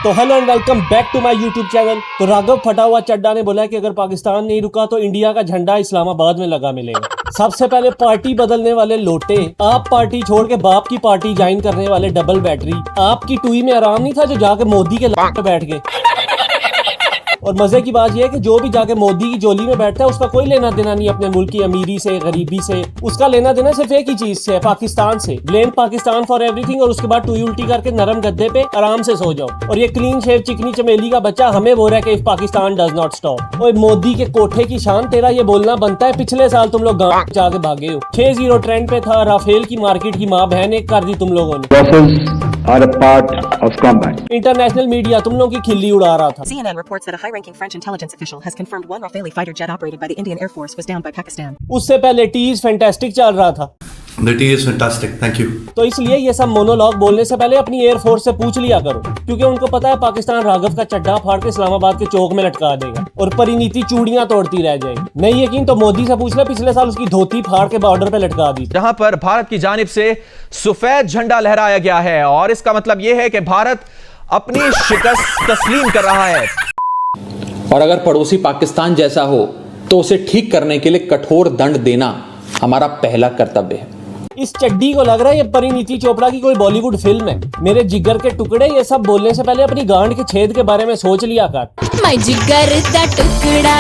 तो hello and welcome back to my YouTube channel. तो राघव फटा हुआ चड्डा ने बोला कि अगर पाकिस्तान नहीं रुका तो इंडिया का झंडा इस्लामाबाद में लगा मिलेगा। सबसे पहले पार्टी बदलने वाले लोटे, आप पार्टी छोड़ के बाप की पार्टी ज्वाइन करने वाले डबल बैटरी, आपकी टुई में आराम नहीं था जो जाके मोदी के लात पे बैठ गए। और मजे की बात यह है कि जो भी जाके मोदी की जोली में बैठता है उसका कोई लेना देना नहीं अपने मुल्क की अमीरी से, गरीबी से। उसका लेना देना सिर्फ एक ही चीज से है, पाकिस्तान से। ब्लेम पाकिस्तान फॉर एवरीथिंग और उसके बाद टुई उल्टी करके नरम गद्दे पे आराम से सो जाओ। और ये क्लीन शेव चिकनी चमेली का बच्चा हमें बोल रहा है कि if Pakistan does not stop. ओए मोदी के कोठे की शान, तेरा ये बोलना बनता है पिछले साल तुम लोग गांव जाके भागे हो। 6-0 ट्रेंड पे था, राफेल की मार्केट की माँ बहन एक कर दी तुम लोगों ने। Are a part of combat. International media तुम लोगों की खिल्ली उड़ा रहा था। CNN reports that a high-ranking French intelligence official has confirmed one Rafale fighter jet operated by the Indian Air Force was downed by Pakistan. उससे पहले tease fantastic चल रहा था। The tea is fantastic, thank you. तो इसलिए ये सब monologue बोलने से पहले अपनी एयरफोर्स से पूछ लिया करो, क्योंकि उनको पता है पाकिस्तान राघव का चड्डा फाड़ के इस्लामाबाद के चौक में लटका देगा और परिनीति चूड़ियां तोड़ती रह जाएगी। नहीं यकीन तो मोदी से पूछ ले, पिछले साल उसकी धोती फाड़ के बॉर्डर पे लटका दी। जहां पर भारत की जानिब से सफेद झंडा लहराया गया है और इसका मतलब यह है कि भारत अपनी शिकस्त तस्लीम कर रहा है। और अगर पड़ोसी पाकिस्तान जैसा हो तो उसे ठीक करने के लिए कठोर दंड देना हमारा पहला कर्तव्य है। इस चड्डी को लग रहा है ये परिनीति चोपड़ा की कोई बॉलीवुड फिल्म है। मेरे जिगर के टुकड़े, ये सब बोलने से पहले अपनी गांड के छेद के बारे में सोच लिया कर। मैं जिगर का टुकड़ा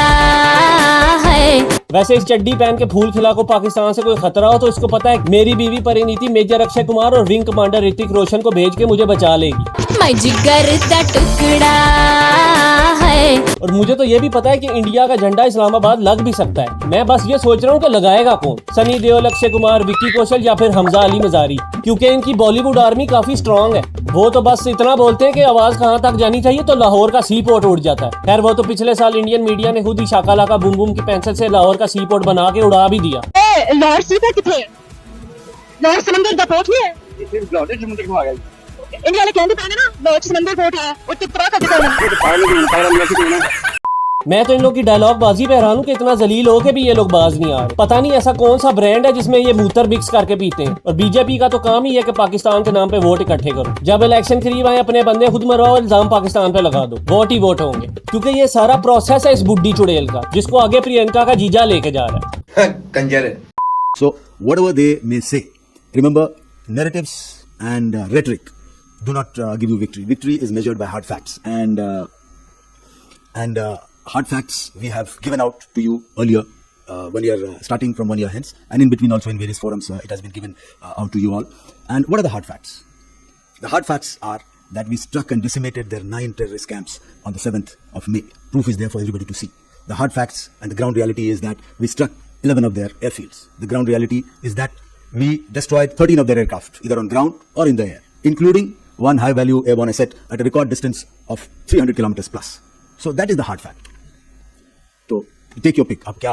है। वैसे इस चड्डी पहन के फूल खिला को पाकिस्तान से कोई खतरा हो तो इसको पता है मेरी बीवी परिनीति मेजर अक्षय कुमार और विंग कमांडर ऋतिक रोशन को भेज के मुझे बचा लेगी। मैं जिगर का टुकड़ा है। और मुझे तो ये भी पता है कि इंडिया का झंडा इस्लामाबाद लग भी सकता है। मैं बस ये सोच रहा हूँ कि लगाएगा कौन, सनी देओल, अक्षय कुमार, विक्की कौशल या फिर हमजा अली मजारी, क्योंकि इनकी बॉलीवुड आर्मी काफी स्ट्रांग है। वो तो बस इतना बोलते हैं कि आवाज कहाँ तक जानी चाहिए तो लाहौर का सी पोर्ट उड़ जाता है। खैर वो तो पिछले साल इंडियन मीडिया ने खुद ही शाकालाका बूम बूम की पेंसिल से लाहौर का सी पोर्ट बना के उड़ा भी दिया। लाहौर सी पोर्ट कितने है? लाहौर समंदर का पोर्ट नहीं है। इंडिया ने कहते हैं ना लाहौर समंदर पोर्ट है, वो टिकरा का दिखा। मैं तो इन लोग की डायलॉग बाजी पे हैरान हूं कि इतना जलील हो के भी ये लोग बाज नहीं आ रहे। पता नहीं ऐसा कौन सा ब्रांड है जिसमें ये मूत्र मिक्स करके पीते हैं। और बीजेपी का तो काम ही है कि पाकिस्तान के नाम पे वोट इकट्ठे करो। जब इलेक्शन करीब आए अपने बंदे खुद मरवाओ, इल्जाम पाकिस्तान पे लगा दो, वोट ही वोट होंगे। क्योंकि ये सारा प्रोसेस है इस बुड्ढी चुड़ैल का, जिसको आगे प्रियंका का जीजा लेके जा रहा है। Kanjar. So whatever they may say, remember narratives and rhetoric do not give you victory. Victory is measured by hard facts, and hard facts we have given out to you earlier when you are starting from 1 year hence, and in between also in various forums it has been given out to you all. And what are the hard facts? The hard facts are that we struck and decimated their 9 terrorist camps on the 7th of May. Proof is there for everybody to see. The hard facts and the ground reality is that we struck 11 of their airfields. The ground reality is that we destroyed 13 of their aircraft, either on ground or in the air, including one high-value airborne asset at a record distance of 300 kilometers plus. So that is the hard fact. तो take your pick, अब क्या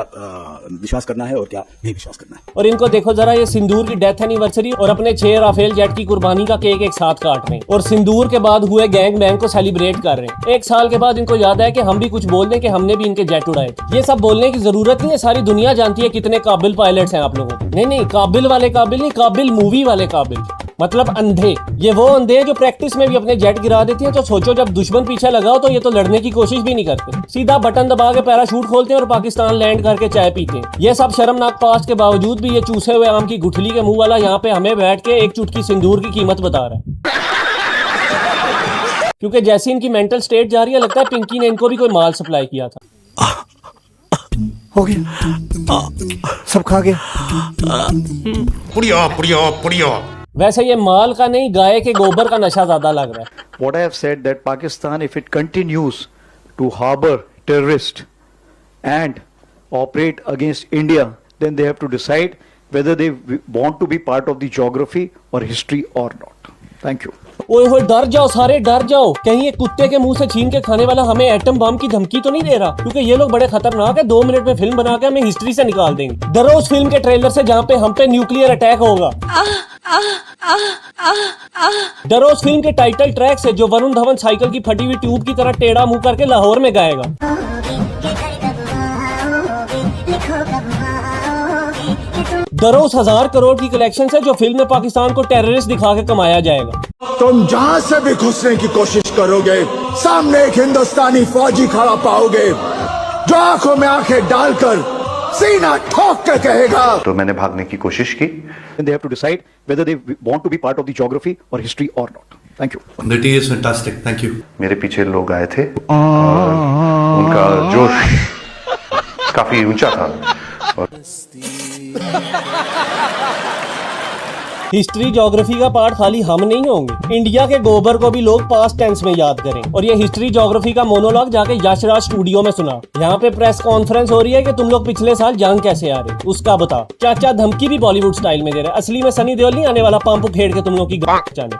विश्वास करना है और क्या नहीं विश्वास करना है। और इनको देखो जरा, ये सिंदूर की डेथ एनिवर्सरी और अपने 6 राफेल जेट की कुर्बानी का केक एक साथ काट रहे हैं और सिंदूर के बाद हुए गैंग बैंग को सेलिब्रेट कर रहे हैं। 1 साल के बाद इनको याद है कि हम भी कुछ बोल दें कि हमने भी इनके जेट उड़ाए। ये सब बोलने की जरूरत नहीं है, सारी दुनिया जानती है कितने काबिल पायलट्स हैं आप लोगों को। नहीं, काबिल वाले काबिल नहीं, काबिल मूवी वाले काबिल, मतलब अंधे। ये वो अंधे हैं जो प्रैक्टिस में भी अपने जेट गिरा देती हैं। तो सोचो जब दुश्मन पीछे लगाओ तो ये तो लड़ने की कोशिश भी नहीं करते, सीधा बटन दबा के पैराशूट खोलते हैं और पाकिस्तान लैंड करके चाय पीते हैं। ये सब शर्मनाक पास्ट के बावजूद भी ये चूसे हुए आम की गुठली के मुंह वाला यहाँ पे हमें बैठ के एक चुटकी सिंदूर की कीमत बता रहा है। क्योंकि जैसी इनकी मेंटल स्टेट जा रही है, लगता है पिंकी ने इनको भी कोई माल सप्लाई किया था। हो गया, सब खा गया। पुड़िया। वैसे ये माल का नहीं, गाय के गोबर का नशा ज्यादा लग रहा है। What I have said that Pakistan, if it continues to harbor terrorists and operate against India, then they have to decide whether they want to be part of the geography or history or not. Thank you. ओए होए, डर जाओ सारे, डर जाओ। कहीं ये कुत्ते के मुंह से छीन के खाने वाला हमें एटम बम की धमकी तो नहीं दे रहा, क्योंकि ये लोग बड़े खतरनाक है। 2 मिनट में फिल्म बना के हमें हिस्ट्री से निकाल देंगे। डरो उस फिल्म के ट्रेलर से जहाँ पे हम पे न्यूक्लियर अटैक होगा। डरो उस फिल्म के टाइटल ट्रैक से जो वरुण धवन साइकिल की फटी हुई ट्यूब की तरह टेढ़ा मुंह करके लाहौर में गाएगा। डरो उस 1000 करोड़ की कलेक्शन से जो फिल्म में पाकिस्तान को टेररिस्ट दिखा के कमाया जाएगा। तुम जहां से भी घुसने की कोशिश करोगे, सामने एक हिंदुस्तानी फौजी खड़ा पाओगे जो आंखों में आंखें डालकर सीना ठोक कर कहेगा। तो मैंने भागने की कोशिश की। Then they have to decide whether they want to be part of the geography or history or not. Thank you. The tea is fantastic. Thank you. मेरे पीछे लोग आए थे और उनका जोश काफी ऊंचा था। हिस्ट्री ज्योग्राफी का पार्ट खाली हम नहीं होंगे, इंडिया के गोबर को भी लोग पास्ट टेंस में याद करें। और ये हिस्ट्री ज्योग्राफी का मोनोलॉग जाके यशराज स्टूडियो में सुना। यहाँ पे प्रेस कॉन्फ्रेंस हो रही है कि तुम लोग पिछले साल जंग कैसे आ रहे, उसका बता। चाचा धमकी भी बॉलीवुड स्टाइल में दे रहे, असली में सनी देओल नहीं आने वाला पंप उखेड़ के तुम लोग की गांड जाने।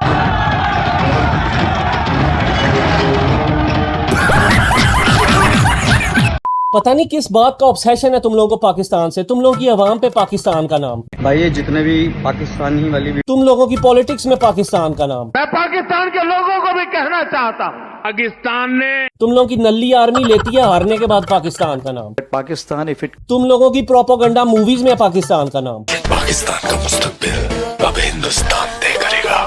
पता नहीं किस बात का ऑब्सेशन है तुम लोगों को पाकिस्तान से, तुम लोगों की आवाम पे पाकिस्तान का नाम, भाई ये जितने भी पाकिस्तानी वाली तुम लोगों की पॉलिटिक्स में पाकिस्तान का नाम। मैं पाकिस्तान के लोगों को भी कहना चाहता हूँ, पाकिस्तान ने तुम लोगों की नल्ली आर्मी लेती है हारने के बाद पाकिस्तान का नाम। Pakistan, if it तुम लोगों की प्रोपेगेंडा मूवीज में पाकिस्तान का नाम। पाकिस्तान का मुस्तकबिल अब हिंदुस्तान तय करेगा।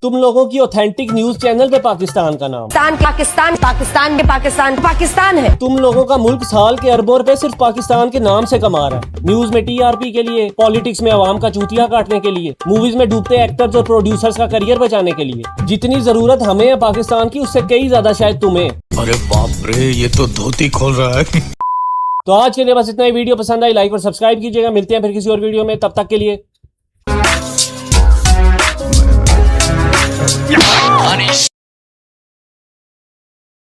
तुम लोगों की ऑथेंटिक न्यूज चैनल पे पाकिस्तान का नाम। पाकिस्तान पाकिस्तान में पाकिस्तान है। तुम लोगों का मुल्क साल के अरबों रुपए सिर्फ पाकिस्तान के नाम से कमा रहा है। न्यूज में टीआरपी के लिए, पॉलिटिक्स में आवाम का चूतिया काटने के लिए, मूवीज में डूबते एक्टर्स और प्रोड्यूसर्स का करियर बचाने के लिए। जितनी जरूरत हमें है पाकिस्तान की, उससे कई ज्यादा शायद तुम्हें। अरे बाप रे, ये तो धोती खोल रहा है। तो आज के लिए बस इतना ही। वीडियो पसंद आई लाइक और सब्सक्राइब कीजिएगा। मिलते हैं फिर किसी और वीडियो में, तब तक के लिए।